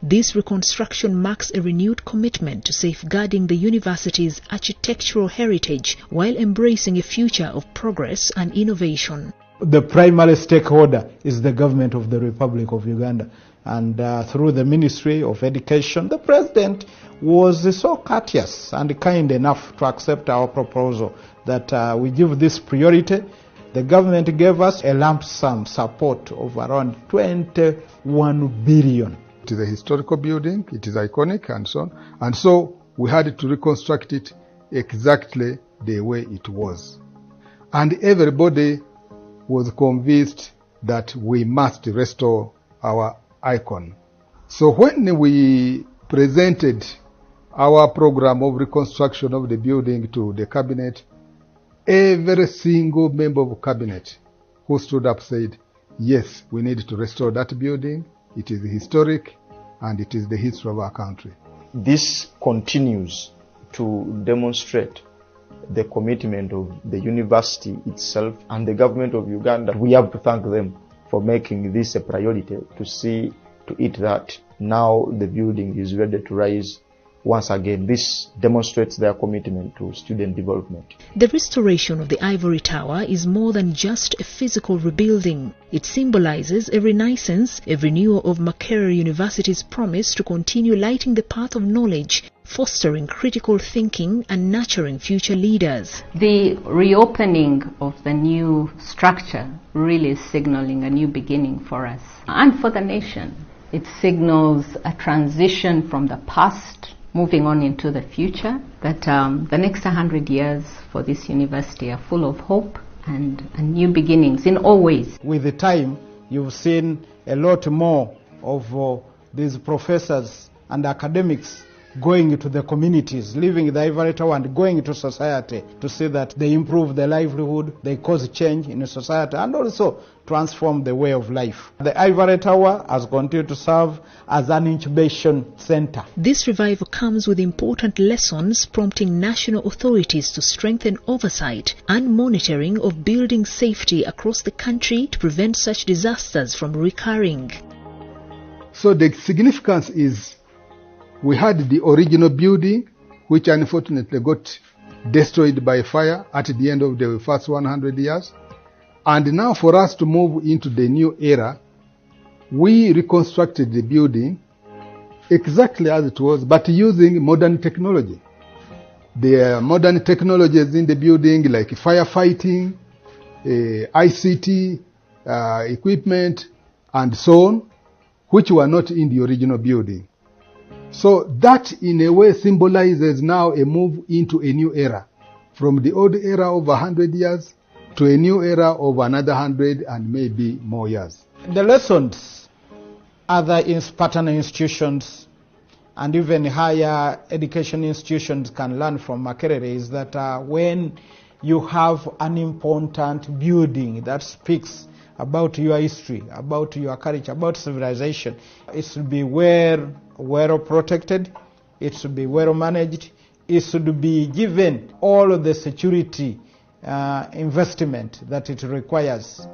This reconstruction marks a renewed commitment to safeguarding the university's architectural heritage while embracing a future of progress and innovation. The primary stakeholder is the government of the Republic of Uganda, and through the Ministry of Education, the President was so courteous and kind enough to accept our proposal that we give this priority. The government gave us a lump sum support of around 21 billion. It is a historical building, it is iconic and so on. And so we had to reconstruct it exactly the way it was. And everybody was convinced that we must restore our icon. So when we presented our program of reconstruction of the building to the cabinet, every single member of cabinet who stood up said, yes, we need to restore that building. It is historic and it is the history of our country. This continues to demonstrate the commitment of the university itself and the government of Uganda. We have to thank them for making this a priority to see to it that now the building is ready to rise once again. This demonstrates their commitment to student development. The restoration of the Ivory Tower is more than just a physical rebuilding. It symbolizes a renaissance, a renewal of Makerere University's promise to continue lighting the path of knowledge, fostering critical thinking and nurturing future leaders. The reopening of the new structure really is signaling a new beginning for us and for the nation. It signals a transition from the past moving on into the future, that the next 100 years for this university are full of hope and new beginnings in all ways. With the time, you've seen a lot more of these professors and academics going to the communities, leaving the Ivory Tower and going to society to see that they improve their livelihood, they cause change in the society, and also transform the way of life. The Ivory Tower has continued to serve as an incubation center. This revival comes with important lessons, prompting national authorities to strengthen oversight and monitoring of building safety across the country to prevent such disasters from recurring. So the significance is we had the original building, which unfortunately got destroyed by fire at the end of the first 100 years. And now for us to move into the new era, we reconstructed the building exactly as it was, but using modern technology. There are modern technologies in the building like firefighting, ICT, equipment, and so on, which were not in the original building. So that in a way symbolizes now a move into a new era, from the old era of 100 years to a new era of another 100 and maybe more years. The lessons other partner institutions and even higher education institutions can learn from Makerere is that when you have an important building that speaks about your history, about your culture, about civilization, it should be well protected, it should be well managed, it should be given all of the security investment that it requires.